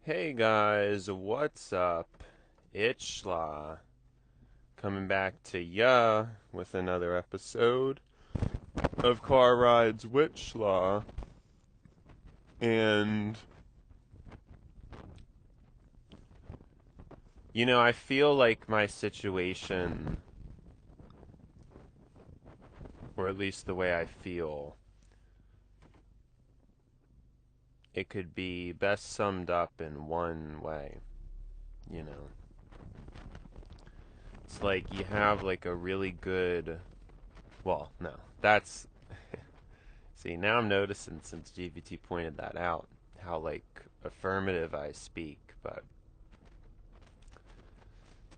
Hey guys, what's up? It's coming back to ya with another episode of Car Rides with And, I feel like my situation, or at least the way I feel, it could be best summed up in one way, you know. It's like you have like a really good, well, no, that's, see, now I'm noticing since GPT pointed that out, how like affirmative I speak, but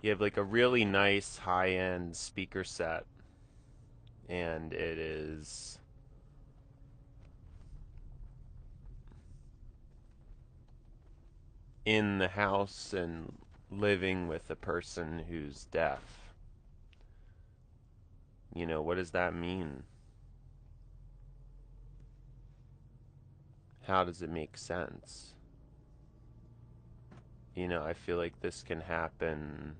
you have like a really nice high-end speaker set, and it is in the house and living with a person who's deaf. What does that mean? How does it make sense? I feel like this can happen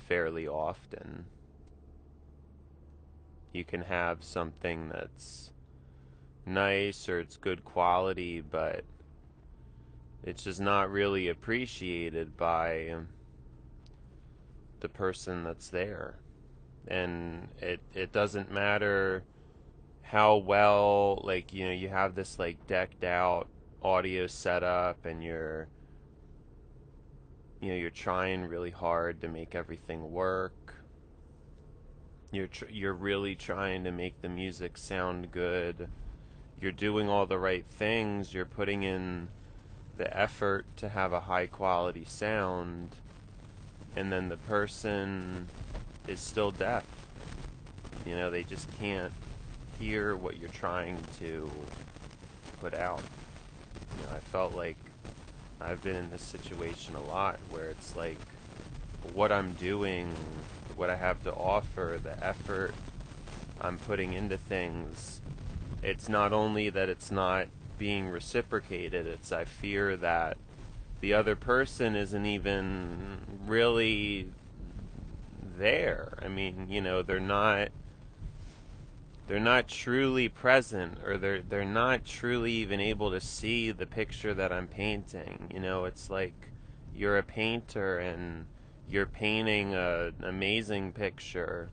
fairly often. You can have something that's nice or it's good quality, but it's just not really appreciated by the person that's there. And it doesn't matter how well, like, you have this like decked out audio setup, and you're trying really hard to make everything work. You're really trying to make the music sound good. You're doing all the right things. You're putting in the effort to have a high quality sound, and then the person is still deaf. They just can't hear what you're trying to put out. I felt like I've been in this situation a lot where it's like what I'm doing, what I have to offer, the effort I'm putting into things, it's not only that it's not being reciprocated, it's I fear that the other person isn't even really there. I mean, they're not truly present, or they're not truly even able to see the picture that I'm painting. It's like you're a painter and you're painting an amazing picture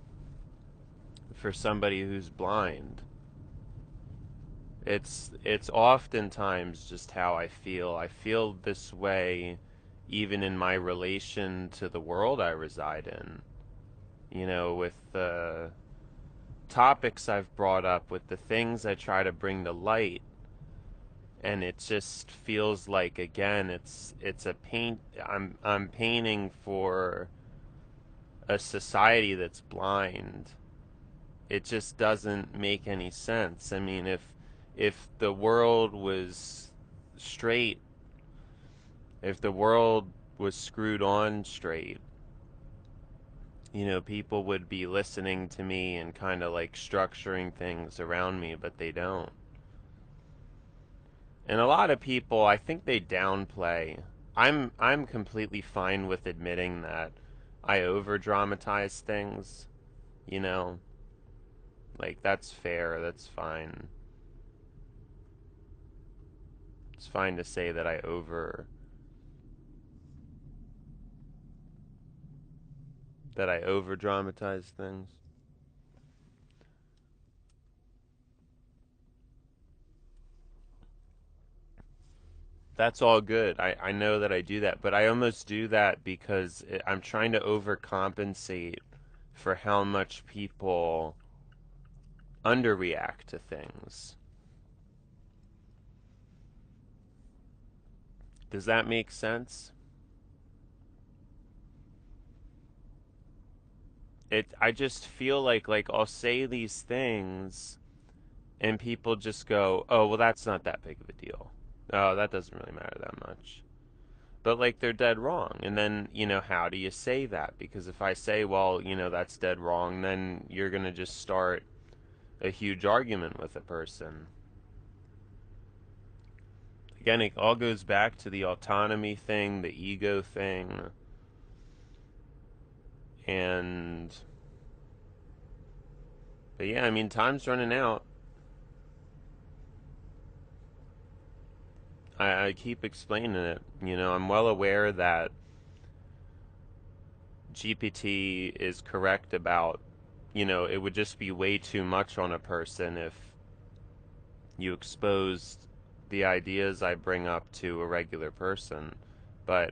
for somebody who's blind. It's oftentimes just how I feel. I feel this way even in my relation to the world I reside in. With the topics I've brought up, with the things I try to bring to light, and it just feels like, again, it's a paint. I'm painting for a society that's blind. It just doesn't make any sense. I mean, if the world was straight, if the world was screwed on straight, people would be listening to me and kind of like structuring things around me, but they don't. And a lot of people, I think they downplay. I'm completely fine with admitting that I over dramatize things, you know? Like that's fair, that's fine. It's fine to say that I over dramatize things. That's all good. I know that I do that, but I almost do that because I'm trying to overcompensate for how much people underreact to things. Does that make sense? I just feel like I'll say these things and people just go, "Oh, well that's not that big of a deal. Oh, that doesn't really matter that much." But like they're dead wrong. And then, how do you say that? Because if I say, "Well, that's dead wrong," then you're going to just start a huge argument with a person. Again, it all goes back to the autonomy thing, the ego thing, and but yeah, I mean, time's running out. I keep explaining it. I'm well aware that GPT is correct about, it would just be way too much on a person if you exposed the ideas I bring up to a regular person. But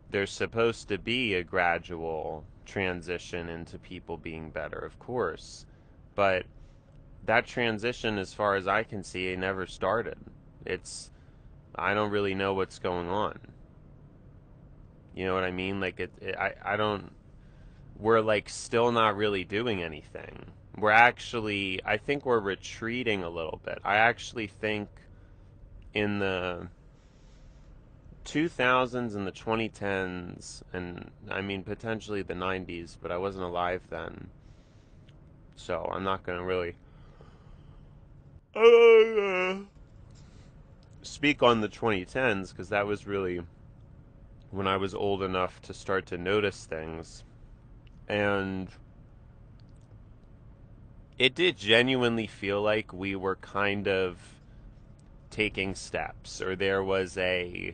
there's supposed to be a gradual transition into people being better, of course. But that transition, as far as I can see, it never started. It's, I don't really know what's going on. You know what I mean? Like, I don't, we're like still not really doing anything. We're actually, I think we're retreating a little bit. I actually think in the 2000s and the 2010s, and I mean potentially the 90s, but I wasn't alive then, so I'm not going to really speak on the 2010s because that was really when I was old enough to start to notice things. And it did genuinely feel like we were kind of taking steps, or there was a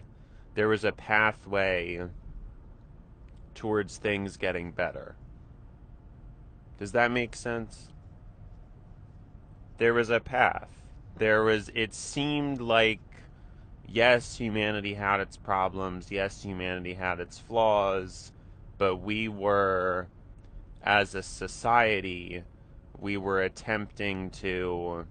pathway towards things getting better. Does that make sense? There was a path. It seemed like, yes, humanity had its problems, yes, humanity had its flaws, but as a society, we were attempting to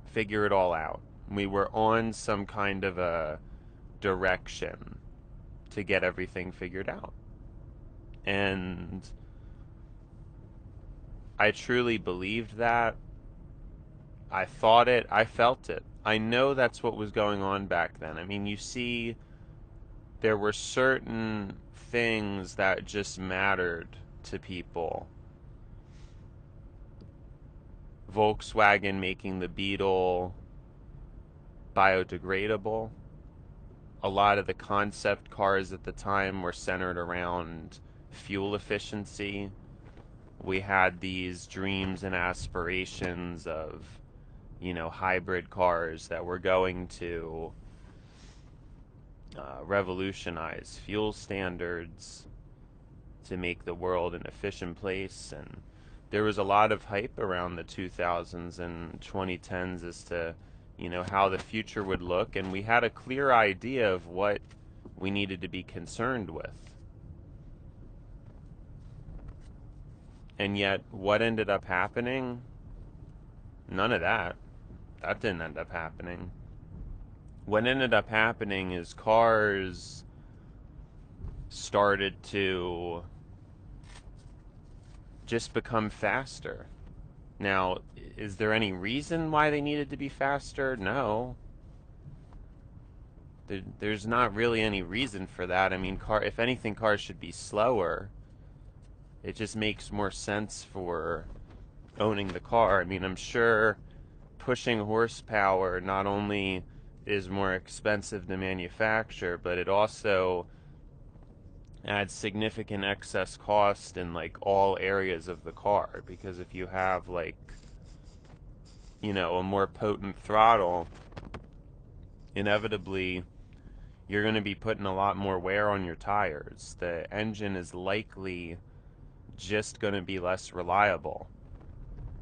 figure it all out. We were on some kind of a direction to get everything figured out. And I truly believed that. I thought it, I felt it. I know that's what was going on back then. I mean, you see, there were certain things that just mattered to people. Volkswagen making the Beetle biodegradable. A lot of the concept cars at the time were centered around fuel efficiency. We had these dreams and aspirations of, hybrid cars that were going to revolutionize fuel standards to make the world an efficient place. And there was a lot of hype around the 2000s and 2010s as to, how the future would look. And we had a clear idea of what we needed to be concerned with. And yet, what ended up happening? None of that. That didn't end up happening. What ended up happening is cars started to just become faster. Now, is there any reason why they needed to be faster? No. There's not really any reason for that. I mean, if anything, cars should be slower. It just makes more sense for owning the car. I mean, I'm sure pushing horsepower not only is more expensive to manufacture, but it also adds significant excess cost in like all areas of the car, because if you have like, a more potent throttle, inevitably you're going to be putting a lot more wear on your tires. The engine is likely just going to be less reliable.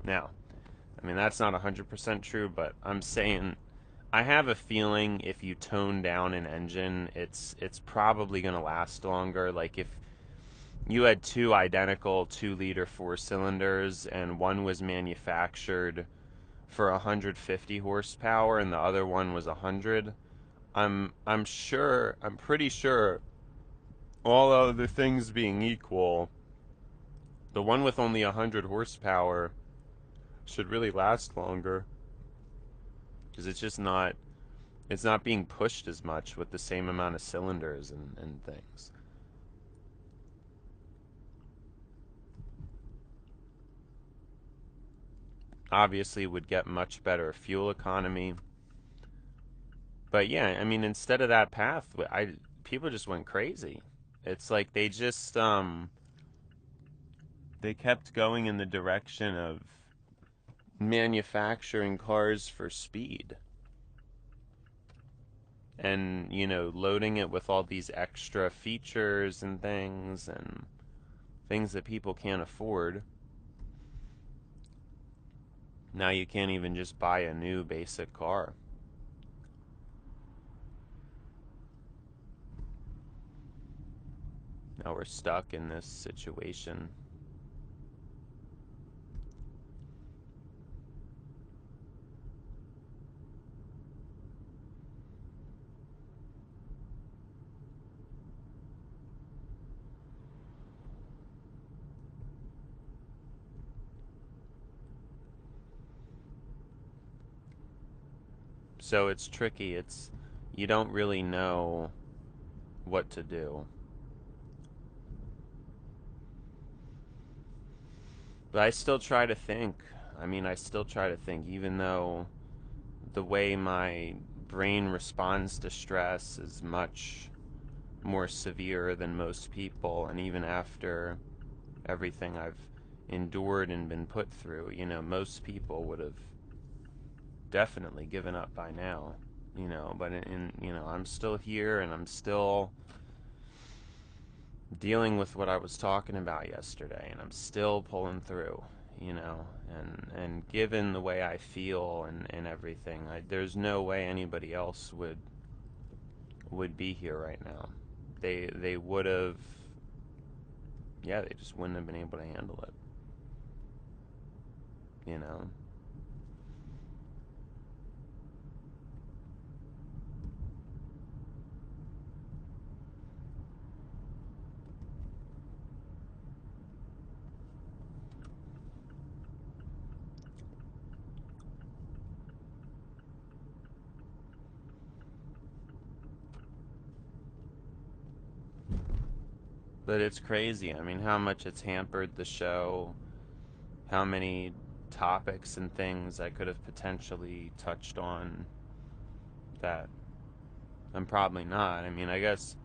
Now, I mean, that's not 100% true, but I'm saying I have a feeling if you tone down an engine, it's probably going to last longer. Like if you had two identical 2-liter 4 cylinders and one was manufactured for 150 horsepower and the other one was 100, I'm pretty sure, all other things being equal, the one with only 100 horsepower should really last longer because it's not being pushed as much with the same amount of cylinders and things. Obviously would get much better fuel economy. But yeah, I mean, instead of that path, people just went crazy. It's like they kept going in the direction of manufacturing cars for speed and, loading it with all these extra features and things that people can't afford. Now you can't even just buy a new basic car. Now we're stuck in this situation. So it's tricky. You don't really know what to do. But I still try to think. I mean, I still try to think, even though the way my brain responds to stress is much more severe than most people, and even after everything I've endured and been put through, most people would have definitely given up by now, but I'm still here and I'm still dealing with what I was talking about yesterday, and I'm still pulling through, and given the way I feel and everything, there's no way anybody else would be here right now. They would have, yeah, they just wouldn't have been able to handle it, you know. But it's crazy. I mean, how much it's hampered the show, how many topics and things I could have potentially touched on that I'm probably not. I mean, I guess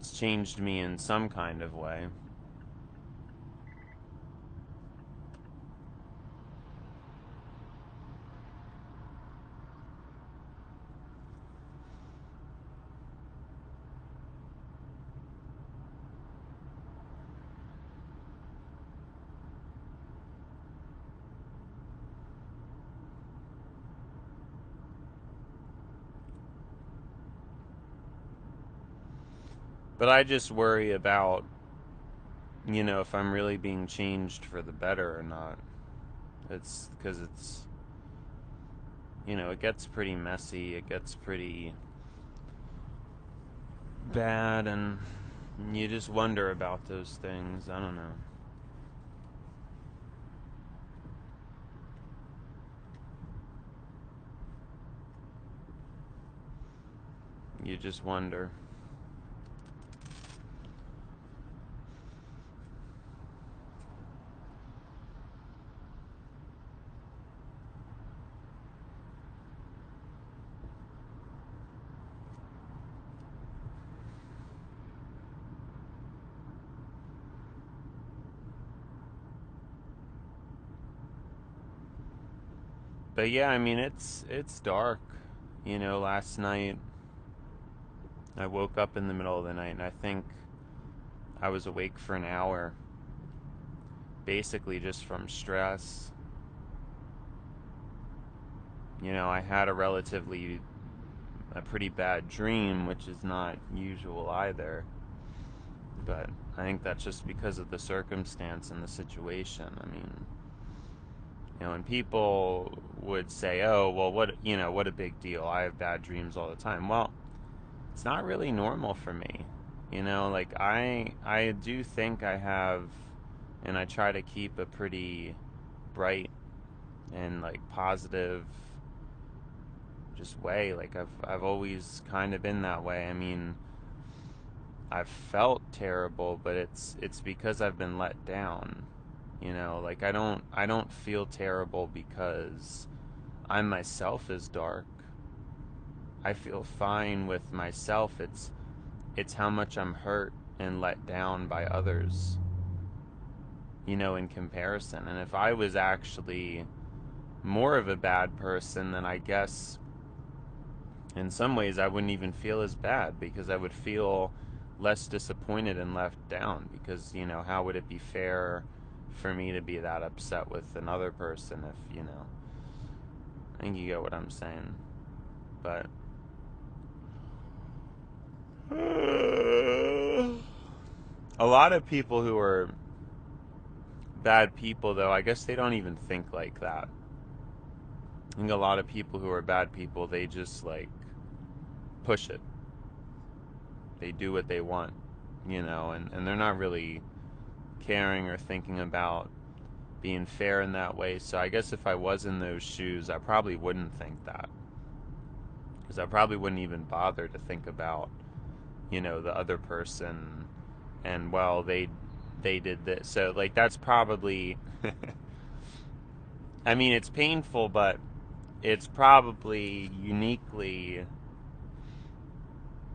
it's changed me in some kind of way. But I just worry about, if I'm really being changed for the better or not. It's because it gets pretty messy, it gets pretty bad, and you just wonder about those things. I don't know. You just wonder. But yeah, I mean, it's dark. Last night I woke up in the middle of the night and I think I was awake for an hour, basically just from stress. I had a pretty bad dream, which is not usual either. But I think that's just because of the circumstance and the situation. I mean, and people would say, "Oh, well, what a big deal. I have bad dreams all the time." Well, it's not really normal for me. Like I do think I have, and I try to keep a pretty bright and like positive just way. Like I've always kind of been that way. I mean, I've felt terrible, but it's because I've been let down. Like I don't feel terrible because I myself is dark. I feel fine with myself. It's how much I'm hurt and let down by others, in comparison. And if I was actually more of a bad person, then I guess in some ways I wouldn't even feel as bad, because I would feel less disappointed and left down, because, how would it be fair for me to be that upset with another person if, I think you get what I'm saying. But a lot of people who are bad people, though, I guess they don't even think like that. I think a lot of people who are bad people, they just like push it. They do what they want, and they're not really caring or thinking about being fair in that way. So I guess if I was in those shoes, I probably wouldn't think that, because I probably wouldn't even bother to think about, the other person, and well, they did this. So like that's probably I mean, it's painful, but it's probably uniquely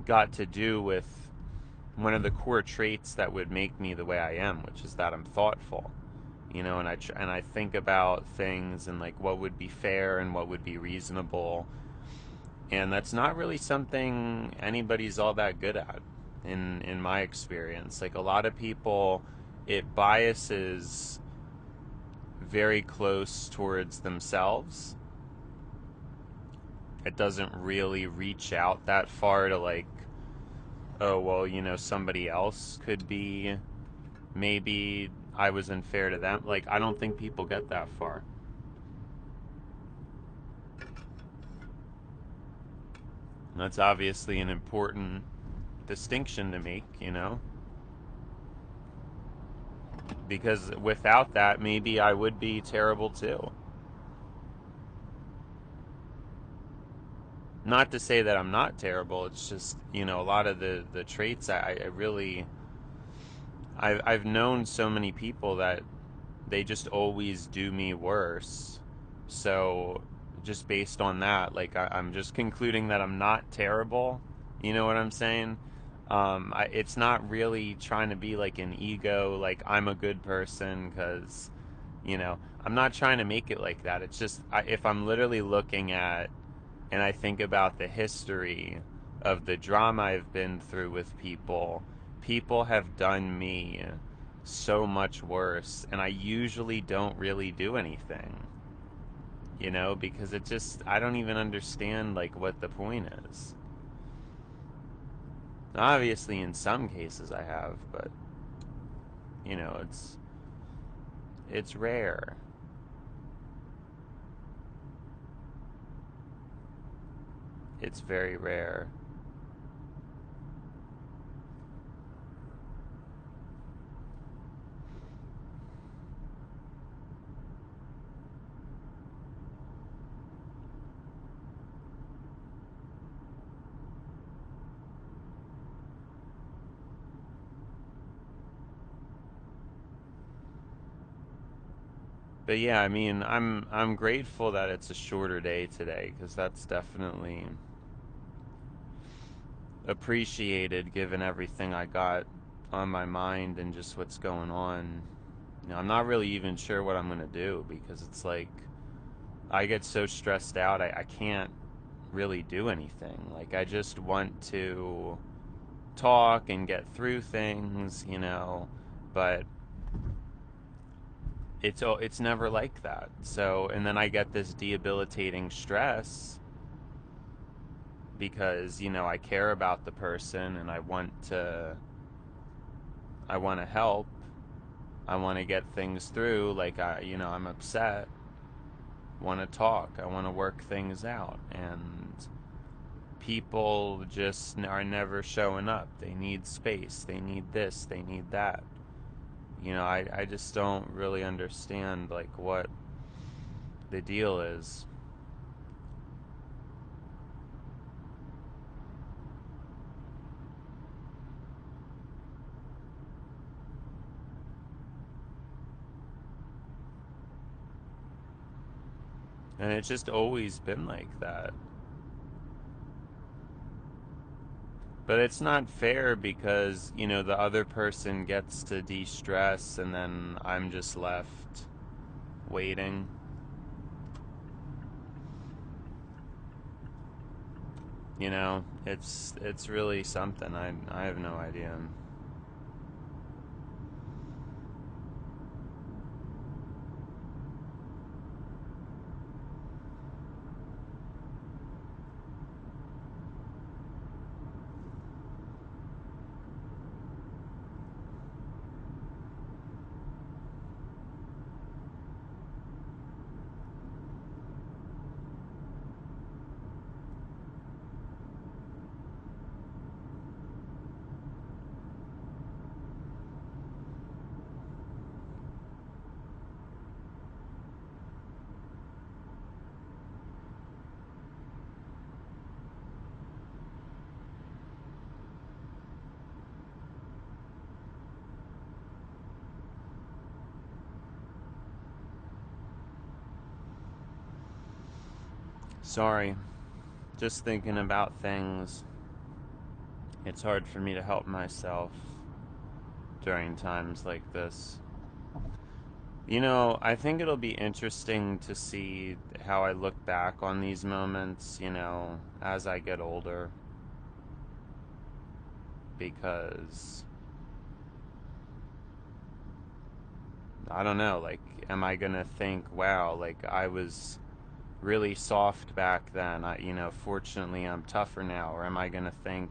got to do with one of the core traits that would make me the way I am, which is that I'm thoughtful. And I think about things and like what would be fair and what would be reasonable. And that's not really something anybody's all that good at in my experience. Like a lot of people, it biases very close towards themselves. It doesn't really reach out that far to like, oh, well, somebody else could be, maybe I was unfair to them. Like, I don't think people get that far. That's obviously an important distinction to make, because without that, maybe I would be terrible too. Not to say that I'm not terrible, it's just, a lot of the traits I really, I've known so many people that they just always do me worse. So just based on that, like I'm just concluding that I'm not terrible. You know what I'm saying? It's not really trying to be like an ego, like I'm a good person, because, I'm not trying to make it like that. It's just if I'm literally looking at, and I think about the history of the drama I've been through with people, people have done me so much worse, and I usually don't really do anything, because it just, I don't even understand like what the point is. Obviously, in some cases I have, but it's rare. It's very rare. But yeah, I mean, I'm grateful that it's a shorter day today, because that's definitely appreciated given everything I got on my mind and just what's going on. I'm not really even sure what I'm gonna do, because it's like I get so stressed out, I can't really do anything. Like I just want to talk and get through things, but it's never like that. So, and then I get this debilitating stress because, I care about the person and I want to help. I want to get things through, like I'm upset, want to talk, I want to work things out, and people just are never showing up. They need space, they need this, they need that. I just don't really understand like what the deal is. And it's just always been like that. But it's not fair because, the other person gets to de-stress and then I'm just left waiting. It's really something. I have no idea. Sorry, just thinking about things. It's hard for me to help myself during times like this. I think it'll be interesting to see how I look back on these moments, as I get older. Because, I don't know, like, am I gonna think, wow, like, I was really soft back then, fortunately I'm tougher now? Or am I gonna think,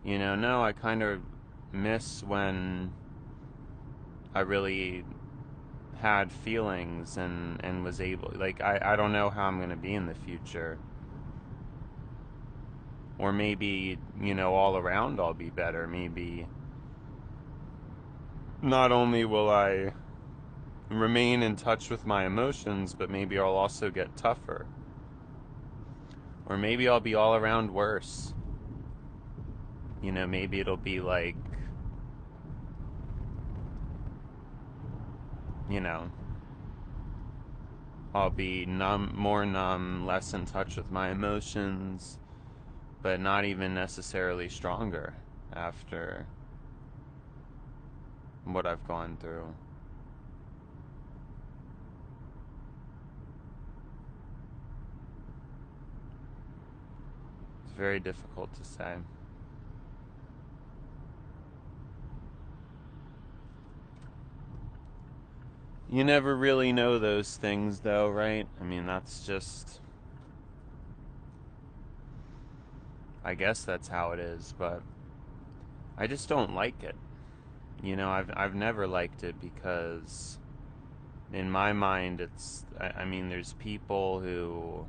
no, I kind of miss when I really had feelings and was able, like, I don't know how I'm gonna be in the future. Or maybe, all around I'll be better. Maybe not only will I remain in touch with my emotions, but maybe I'll also get tougher. Or maybe I'll be all around worse. Maybe it'll be like, you know, I'll be more numb, less in touch with my emotions, but not even necessarily stronger after what I've gone through. It's very difficult to say. You never really know those things, though, right? I mean, that's just. I guess that's how it is, but I just don't like it. I've never liked it because in my mind I mean there's people who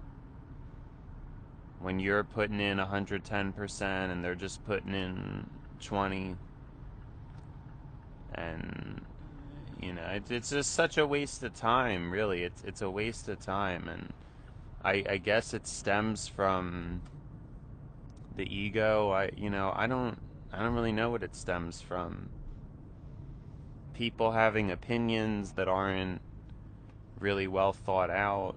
when you're putting in 110% and they're just putting in 20 and it's just such a waste of time, really. It's a waste of time, and I guess it stems from the ego. I don't really know what it stems from. People having opinions that aren't really well thought out.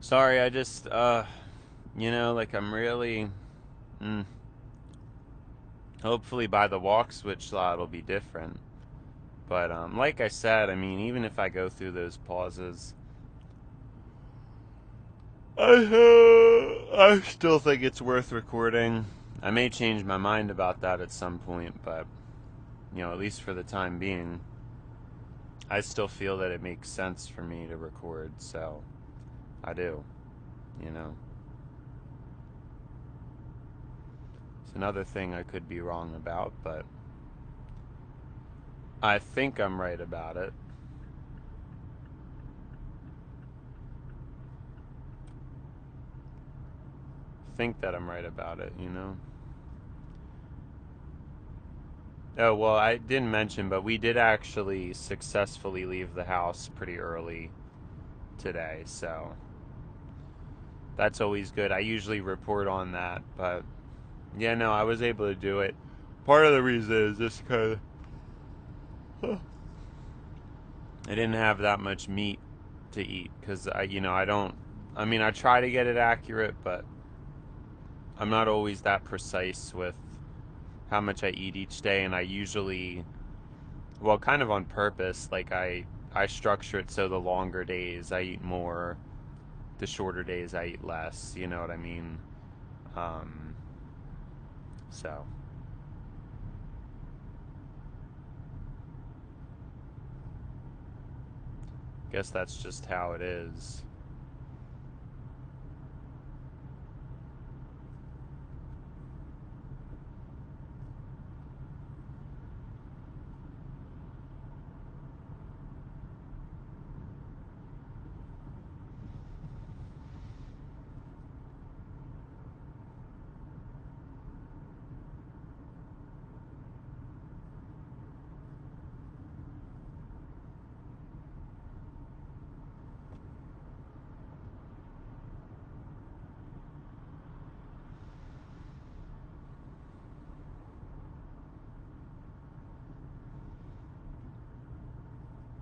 Sorry, I just like I'm really hopefully by the walk switch slot it'll be different. But like I said, I mean, even if I go through those pauses, I still think it's worth recording. I may change my mind about that at some point, but at least for the time being, I still feel that it makes sense for me to record, so I do, you know. It's another thing I could be wrong about, but I think I'm right about it. think that I'm right about it, you know? Oh, well, I didn't mention, but we did actually successfully leave the house pretty early today, so that's always good. I usually report on that, but yeah, no, I was able to do it. Part of the reason is just because I didn't have that much meat to eat, because I don't, I mean, I try to get it accurate, but I'm not always that precise with how much I eat each day, and I usually, well, kind of on purpose, like I structure it so the longer days I eat more, the shorter days I eat less, you know what I mean? Um, so, guess that's just how it is.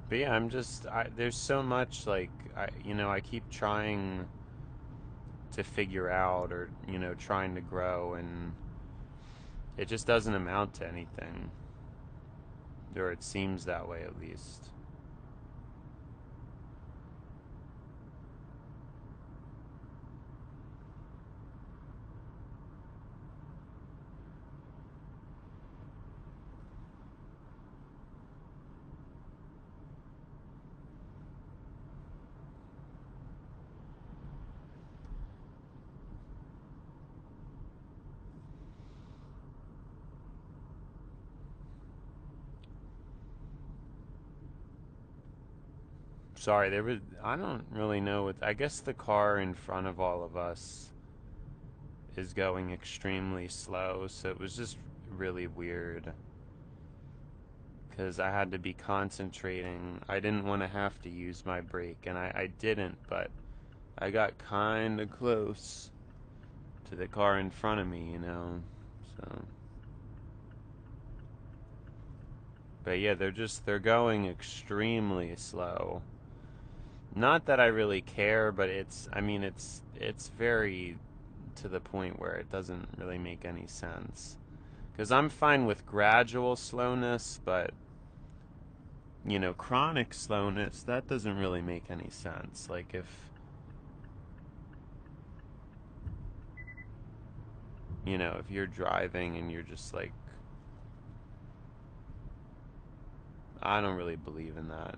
But yeah, there's so much, like, I keep trying to figure out, or, trying to grow, and it just doesn't amount to anything. Or it seems that way, at least. Sorry, I don't really know I guess the car in front of all of us is going extremely slow, so it was just really weird. Because I had to be concentrating. I didn't want to have to use my brake, and I didn't, but I got kind of close to the car in front of me, So, but yeah, they're going extremely slow. Not that I really care, but it's very to the point where it doesn't really make any sense. Because I'm fine with gradual slowness, but chronic slowness, that doesn't really make any sense. Like if you're driving and you're just like, I don't really believe in that.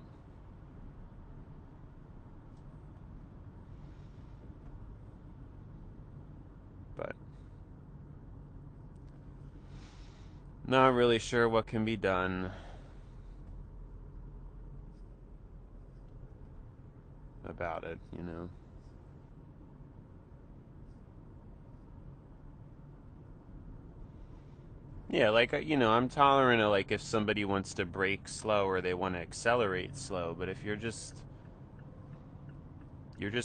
But not really sure what can be done about it. Yeah, like, I'm tolerant of, like, if somebody wants to brake slow or they want to accelerate slow, but if you're just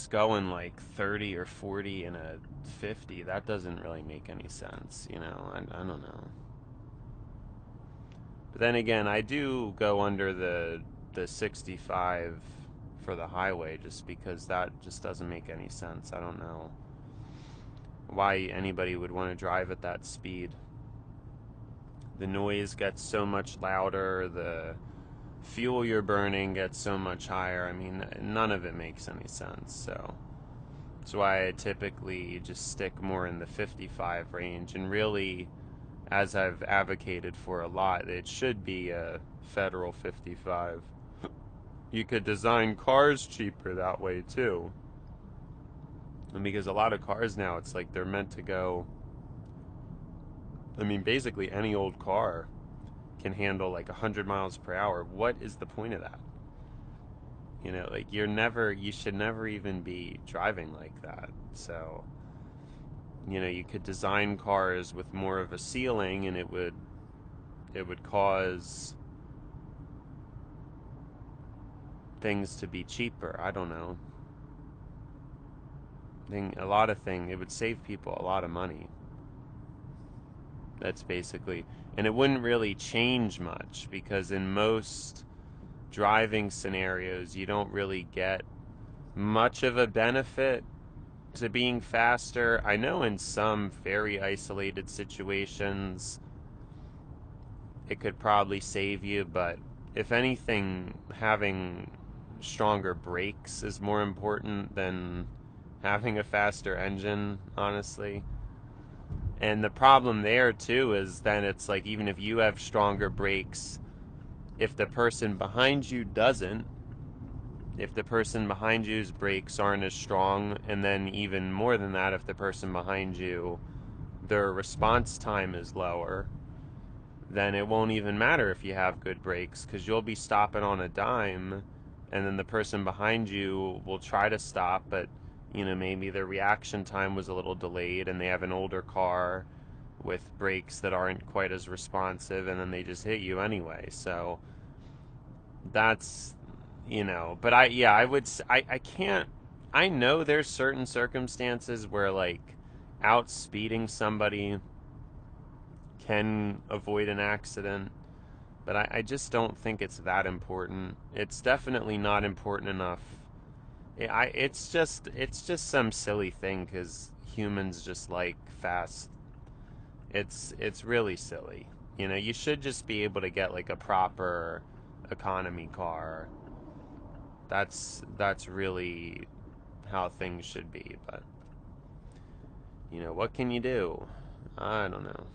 going like 30 or 40 in a 50, that doesn't really make any sense. I don't know. But then again, I do go under the 65 for the highway just because that just doesn't make any sense. I don't know why anybody would want to drive at that speed. The noise gets so much louder, the fuel you're burning gets so much higher. I mean, none of it makes any sense. So that's why I typically just stick more in the 55 range. And really, as I've advocated for a lot, it should be a federal 55. You could design cars cheaper that way too. And because a lot of cars now, it's like they're meant to go, I mean, basically any old car can handle like 100 miles per hour. What is the point of that? Like you should never even be driving like that. So You know, you could design cars with more of a ceiling, and it would cause things to be cheaper. I don't know. A lot of things. It would save people a lot of money. That's basically, and it wouldn't really change much because in most driving scenarios, you don't really get much of a benefit to being faster. I know in some very isolated situations, it could probably save you, but if anything, having stronger brakes is more important than having a faster engine, honestly. And the problem there too is then it's like even if you have stronger brakes, if the person behind you doesn't, if the person behind you's brakes aren't as strong, and then even more than that, if the person behind you, their response time is lower, then it won't even matter if you have good brakes because you'll be stopping on a dime, and then the person behind you will try to stop, but you know, maybe their reaction time was a little delayed and they have an older car with brakes that aren't quite as responsive, and then they just hit you anyway. So that's, you know, but I would, I can't, I know there's certain circumstances where like outspeeding somebody can avoid an accident, but I just don't think it's that important. It's definitely not important enough. It's just some silly thing because humans just like fast. It's really silly. You know, you should just be able to get like a proper economy car. That's really how things should be, but you know, what can you do? I don't know.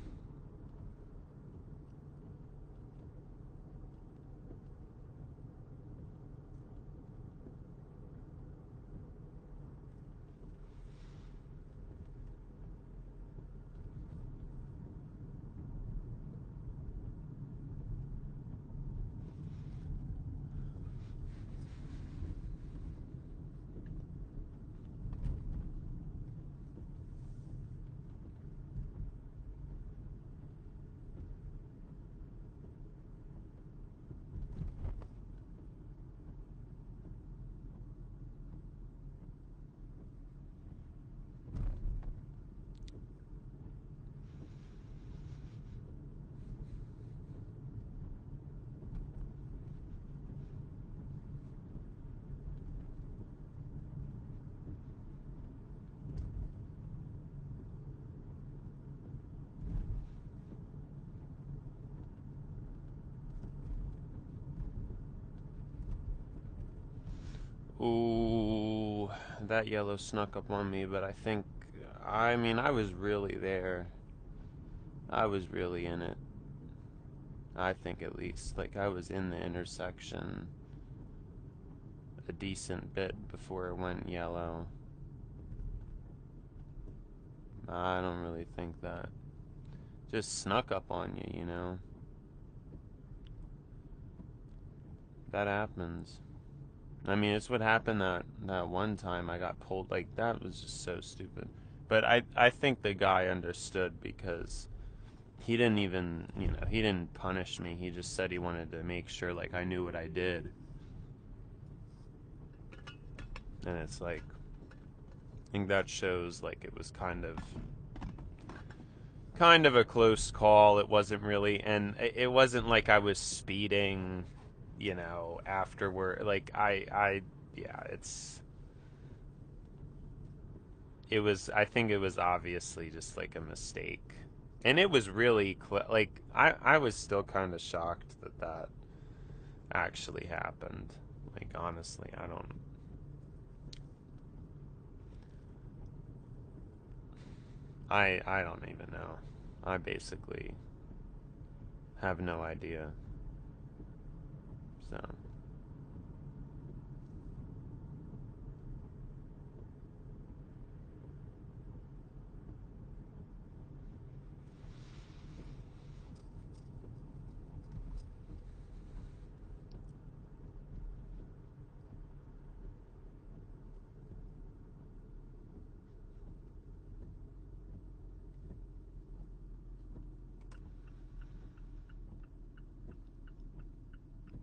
Ooh, that yellow snuck up on me, but I mean, I was really there. I was really in it. I think at least. Like, I was in the intersection a decent bit before it went yellow. I don't really think that. Just snuck up on you, you know? That happens. I mean, it's what happened that one time I got pulled. Like, that was just so stupid. But I think the guy understood because he didn't even, you know, he didn't punish me. He just said he wanted to make sure, like, I knew what I did. And it's like, I think that shows, like, it was kind of a close call. It wasn't really, and it wasn't like I was speeding, you know, afterward. Like, yeah, I think it was obviously just like a mistake. And it was really, like, I was still kind of shocked that that actually happened. Like, honestly, I don't even know. I basically have no idea. So,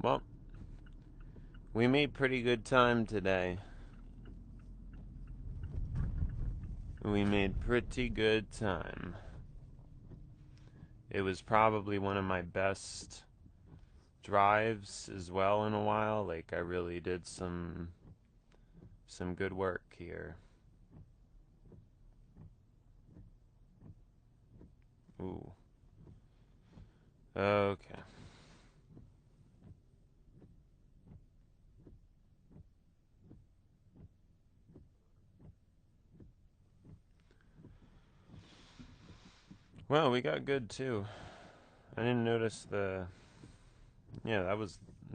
Well, we made pretty good time today. We made pretty good time. It was probably one of my best drives as well in a while. Like, I really did some good work here. Ooh. Okay. Well, we got good too. I didn't notice the. Yeah,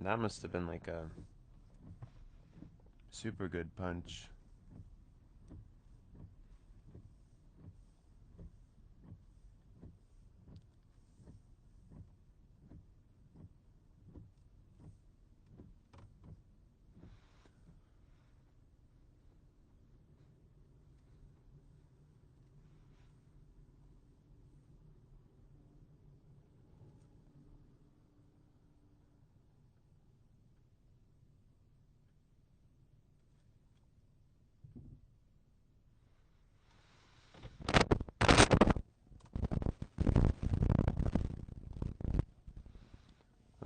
that must have been like a super good punch.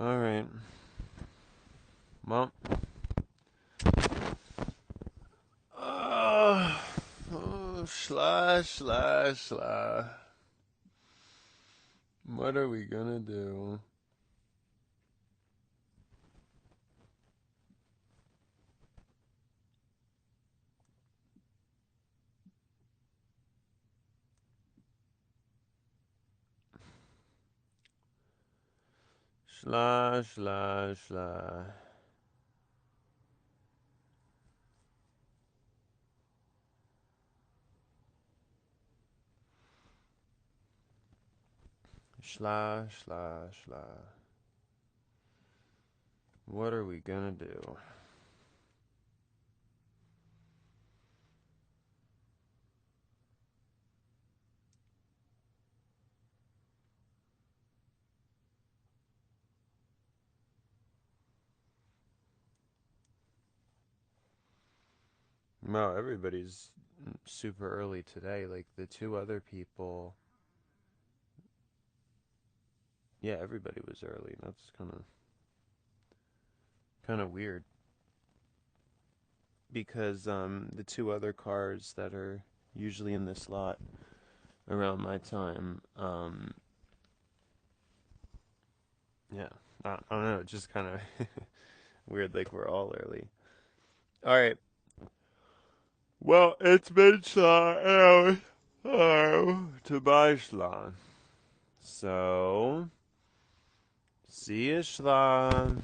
All right. Well. Schla. What are we gonna do? Schla. Schla. Schla. What are we gonna do? Well, everybody's super early today. Like the two other people. Yeah, everybody was early. That's kind of weird because the two other cars that are usually in this lot around my time, yeah, I don't know, just kind of weird. Like we're all early. All right. Well, it's been Schla to buy Schla. So, see you, Schla.